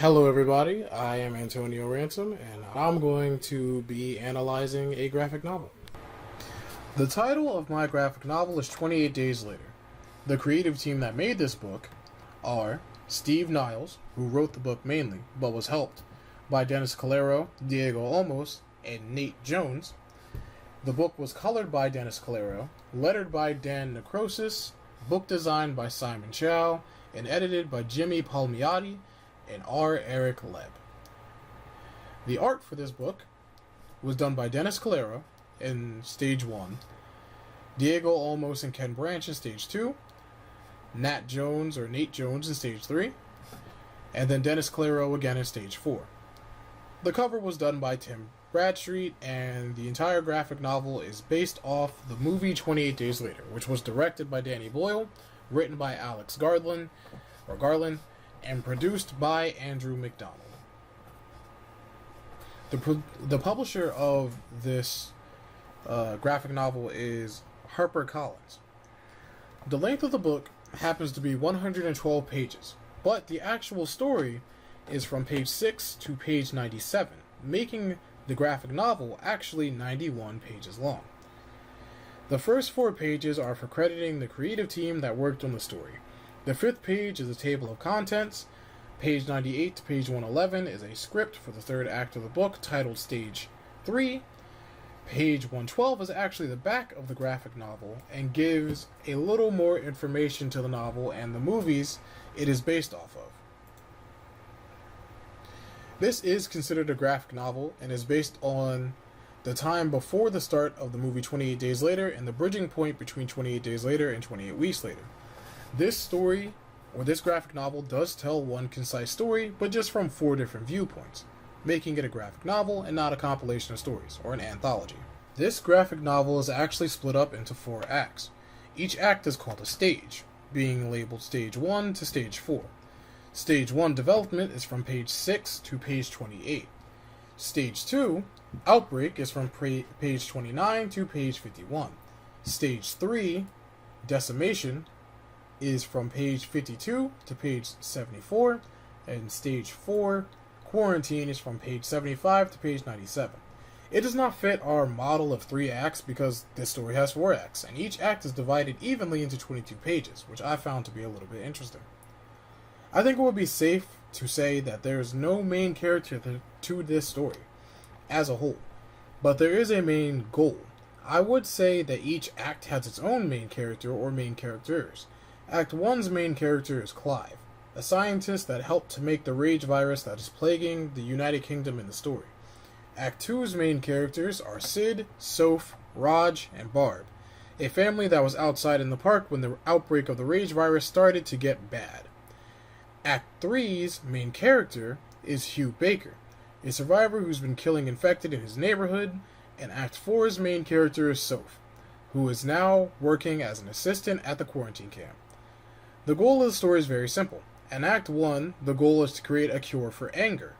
Hello, everybody. I am Antonio Ransom, and I'm going to be analyzing a graphic novel. The title of my graphic novel is 28 Days Later. The creative team that made this book are Steve Niles, who wrote the book mainly, but was helped by Dennis Calero, Diego Olmos, and Nate Jones. The book was colored by Dennis Calero, lettered by Dan Necrosis, book designed by Simon Chow, and edited by Jimmy Palmiotti and R. Eric Leb. The art for this book was done by Dennis Calero in Stage 1, Diego Olmos and Ken Branch in Stage 2, Nate Jones in Stage 3, and then Dennis Calero again in Stage 4. The cover was done by Tim Bradstreet, and the entire graphic novel is based off the movie 28 Days Later, which was directed by Danny Boyle, written by Alex Garland, and produced by Andrew McDonald. The publisher of this graphic novel is HarperCollins. The length of the book happens to be 112 pages, but the actual story is from page 6 to page 97, making the graphic novel actually 91 pages long. The first 4 pages are for crediting the creative team that worked on the story. The 5th page is a table of contents. Page 98 to page 111 is a script for the 3rd act of the book titled Stage 3. Page 112 is actually the back of the graphic novel and gives a little more information to the novel and the movies it is based off of. This is considered a graphic novel and is based on the time before the start of the movie 28 Days Later and the bridging point between 28 Days Later and 28 Weeks Later. This story, or this graphic novel, does tell one concise story, but just from 4 different viewpoints, making it a graphic novel and not a compilation of stories, or an anthology. This graphic novel is actually split up into 4 acts. Each act is called a stage, being labeled Stage 1 to Stage 4. Stage 1 development is from page 6 to page 28. Stage 2, Outbreak, is from page 29 to page 51. Stage 3, Decimation, is from page 52 to page 74, and Stage 4, Quarantine, is from page 75 to page 97. It does not fit our model of 3 acts because this story has 4 acts, and each act is divided evenly into 22 pages, which I found to be a little bit interesting. I think it would be safe to say that there is no main character to this story as a whole, but there is a main goal. I would say that each act has its own main character or main characters. Act 1's main character is Clive, a scientist that helped to make the rage virus that is plaguing the United Kingdom in the story. Act 2's main characters are Sid, Soph, Raj, and Barb, a family that was outside in the park when the outbreak of the rage virus started to get bad. Act 3's main character is Hugh Baker, a survivor who's been killing infected in his neighborhood, and Act 4's main character is Soph, who is now working as an assistant at the quarantine camp. The goal of the story is very simple. In Act 1, the goal is to create a cure for anger.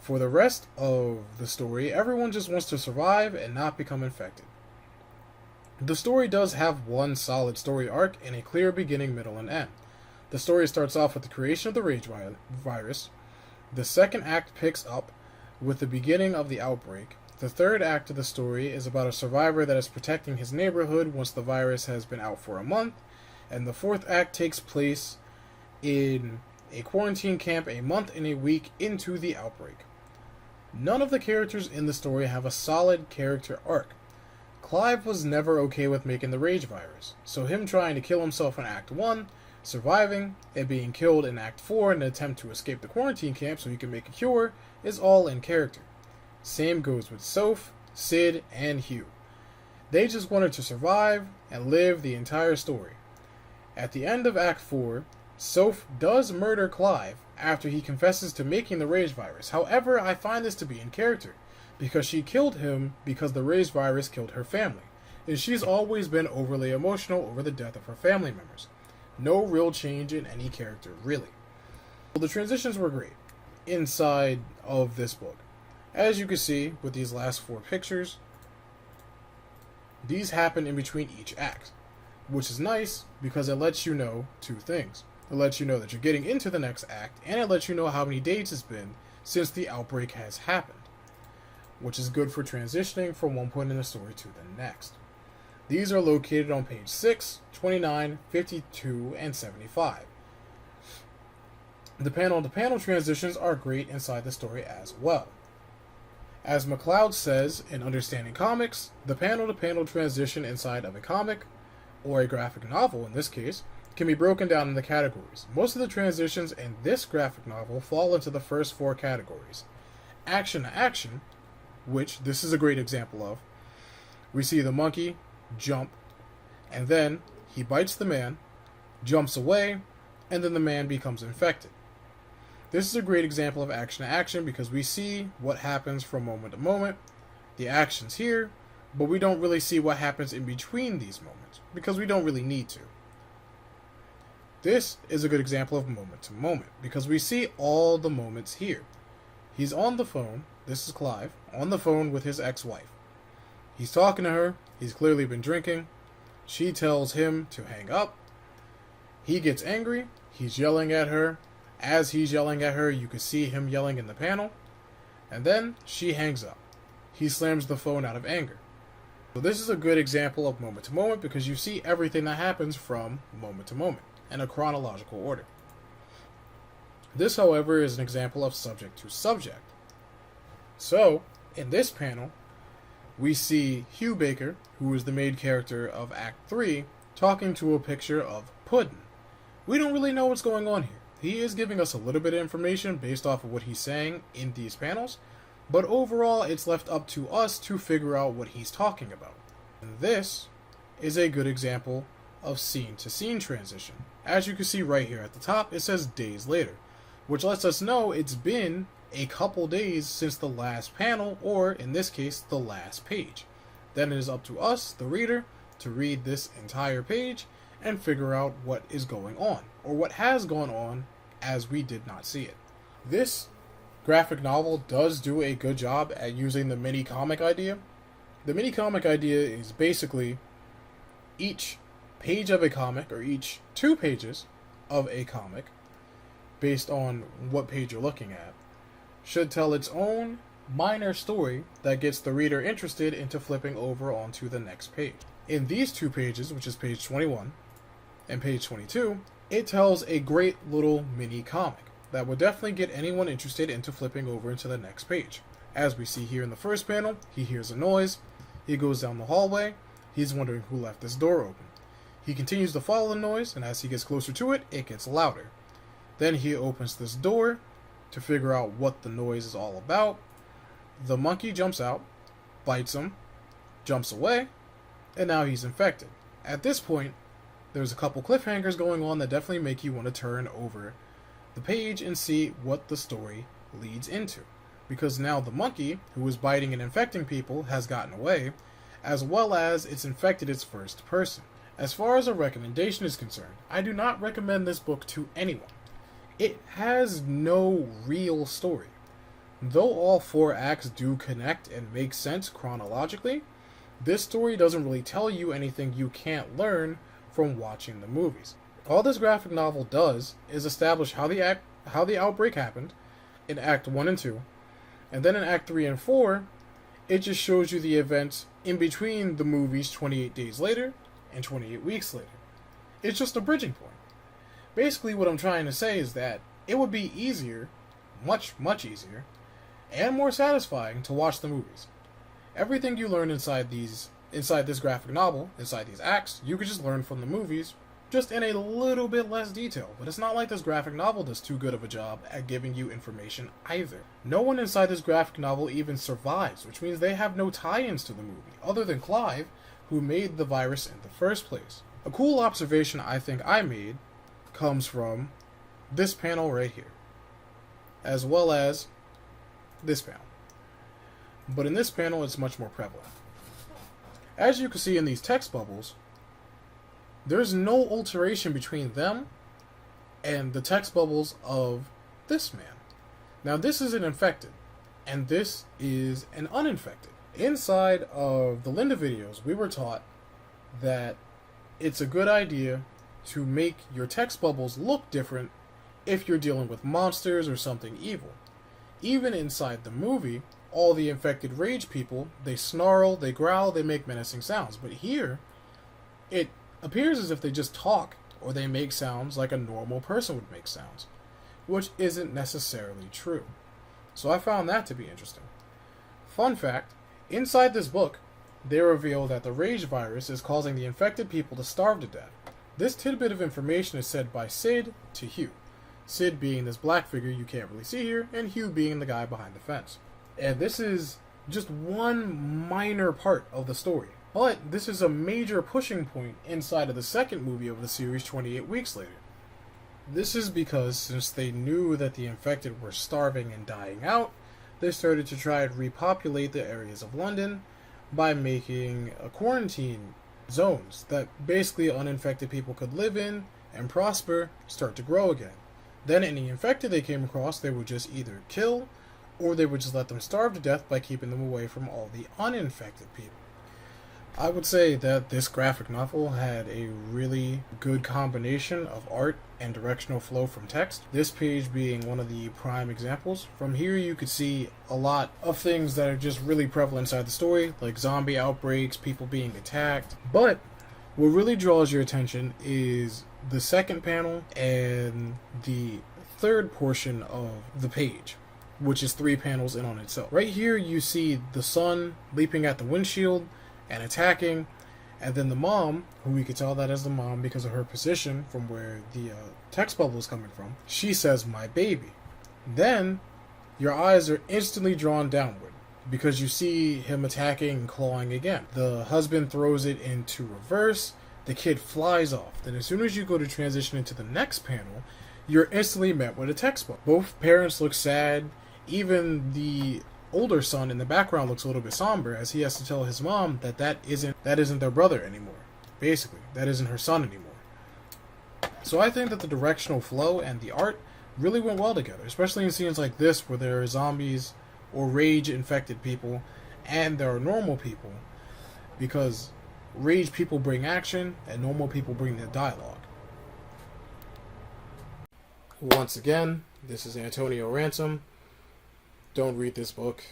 For the rest of the story, everyone just wants to survive and not become infected. The story does have one solid story arc and a clear beginning, middle, and end. The story starts off with the creation of the rage virus. The 2nd act picks up with the beginning of the outbreak. The 3rd act of the story is about a survivor that is protecting his neighborhood once the virus has been out for a month. And the 4th act takes place in a quarantine camp a month and a week into the outbreak. None of the characters in the story have a solid character arc. Clive was never okay with making the rage virus, so him trying to kill himself in Act 1, surviving, and being killed in Act 4 in an attempt to escape the quarantine camp so he can make a cure is all in character. Same goes with Soph, Sid, and Hugh. They just wanted to survive and live the entire story. At the end of Act 4, Soph does murder Clive after he confesses to making the rage virus. However, I find this to be in character, because she killed him because the rage virus killed her family, and she's always been overly emotional over the death of her family members. No real change in any character, really. Well, the transitions were great inside of this book. As you can see with these last 4 pictures, these happen in between each act, which is nice because it lets you know 2 things. It lets you know that you're getting into the next act, and it lets you know how many days it's been since the outbreak has happened, which is good for transitioning from one point in the story to the next. These are located on page 6, 29, 52, and 75. The panel-to-panel transitions are great inside the story as well. As McLeod says in Understanding Comics, the panel-to-panel transition inside of a comic, or a graphic novel in this case, can be broken down into categories. Most of the transitions in this graphic novel fall into the first 4 categories. Action to action, which this is a great example of. We see the monkey jump, and then he bites the man, jumps away, and then the man becomes infected. This is a great example of action to action because we see what happens from moment to moment, the actions here, but we don't really see what happens in between these moments because we don't really need to. This is a good example of moment to moment because we see all the moments here. He's on the phone, this is Clive, on the phone with his ex-wife. He's talking to her, he's clearly been drinking. She tells him to hang up. He gets angry, he's yelling at her. As he's yelling at her, you can see him yelling in the panel. And then she hangs up. He slams the phone out of anger. So this is a good example of moment to moment because you see everything that happens from moment to moment in a chronological order. This, however, is an example of subject to subject. So, in this panel, we see Hugh Baker, who is the main character of Act 3, talking to a picture of Puddin'. We don't really know what's going on here. He is giving us a little bit of information based off of what he's saying in these panels, but overall it's left up to us to figure out what he's talking about. And this is a good example of scene-to-scene transition. As you can see right here at the top, it says days later, which lets us know it's been a couple days since the last panel, or in this case, the last page. Then it is up to us, the reader, to read this entire page and figure out what is going on, or what has gone on as we did not see it. This graphic novel does do a good job at using the mini comic idea. The mini comic idea is basically each page of a comic, or each 2 pages of a comic, based on what page you're looking at, should tell its own minor story that gets the reader interested into flipping over onto the next page. In these 2 pages, which is page 21 and page 22, it tells a great little mini comic that would definitely get anyone interested into flipping over into the next page. As we see here in the first panel, he hears a noise, he goes down the hallway, he's wondering who left this door open. He continues to follow the noise, and as he gets closer to it, it gets louder. Then he opens this door to figure out what the noise is all about. The monkey jumps out, bites him, jumps away, and now he's infected. At this point, there's a couple cliffhangers going on that definitely make you want to turn over the page and see what the story leads into. Because now the monkey, who was biting and infecting people, has gotten away, as well as it's infected its first person. As far as a recommendation is concerned, I do not recommend this book to anyone. It has no real story. Though all 4 acts do connect and make sense chronologically, this story doesn't really tell you anything you can't learn from watching the movies. All this graphic novel does is establish how the outbreak happened in Act 1 and 2, and then in Act 3 and 4, it just shows you the events in between the movies 28 days later and 28 weeks later. It's just a bridging point. Basically, what I'm trying to say is that it would be easier, much easier, and more satisfying to watch the movies. Everything you learn inside this graphic novel, inside these acts, you could just learn from the movies, just in a little bit less detail. But it's not like this graphic novel does too good of a job at giving you information either. No one inside this graphic novel even survives, which means they have no tie-ins to the movie, other than Clive, who made the virus in the first place. A cool observation I think I made comes from this panel right here, as well as this panel. But in this panel, it's much more prevalent. As you can see in these text bubbles, there's no alteration between them and the text bubbles of this man. Now, this is an infected, and this is an uninfected. Inside of the Linda videos, we were taught that it's a good idea to make your text bubbles look different if you're dealing with monsters or something evil. Even inside the movie, all the infected rage people, they snarl, they growl, they make menacing sounds. But here, it appears as if they just talk, or they make sounds like a normal person would make sounds, which isn't necessarily true. So I found that to be interesting. Fun fact, inside this book, they reveal that the rage virus is causing the infected people to starve to death. This tidbit of information is said by Sid to Hugh. Sid being this black figure you can't really see here, and Hugh being the guy behind the fence. And this is just one minor part of the story. But this is a major pushing point inside of the second movie of the series, 28 Weeks Later. This is because since they knew that the infected were starving and dying out, they started to try and repopulate the areas of London by making a quarantine zones that basically uninfected people could live in and prosper, start to grow again. Then any infected they came across, they would just either kill or they would just let them starve to death by keeping them away from all the uninfected people. I would say that this graphic novel had a really good combination of art and directional flow from text, this page being one of the prime examples. From here you could see a lot of things that are just really prevalent inside the story, like zombie outbreaks, people being attacked. But what really draws your attention is the second panel and the third portion of the page, which is 3 panels in on itself. Right here you see the son leaping at the windshield and attacking, and then the mom, who we could tell that as the mom because of her position from where the text bubble is coming from, she says, "My baby." Then your eyes are instantly drawn downward because you see him attacking and clawing again. The husband throws it into reverse, the kid flies off. Then as soon as you go to transition into the next panel, you're instantly met with a text bubble. Both parents look sad. Even the older son in the background looks a little bit somber as he has to tell his mom that isn't their brother anymore. Basically, that isn't her son anymore. So I think that the directional flow and the art really went well together, especially in scenes like this where there are zombies or rage infected people and there are normal people, because rage people bring action and normal people bring the dialogue. Once again, this is Antonio Ransom. Don't read this book.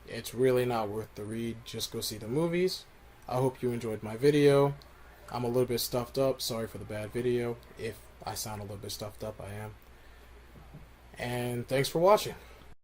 It's really not worth the read. Just go see the movies. I hope you enjoyed my video. I'm a little bit stuffed up. Sorry for the bad video. If I sound a little bit stuffed up, I am. And thanks for watching.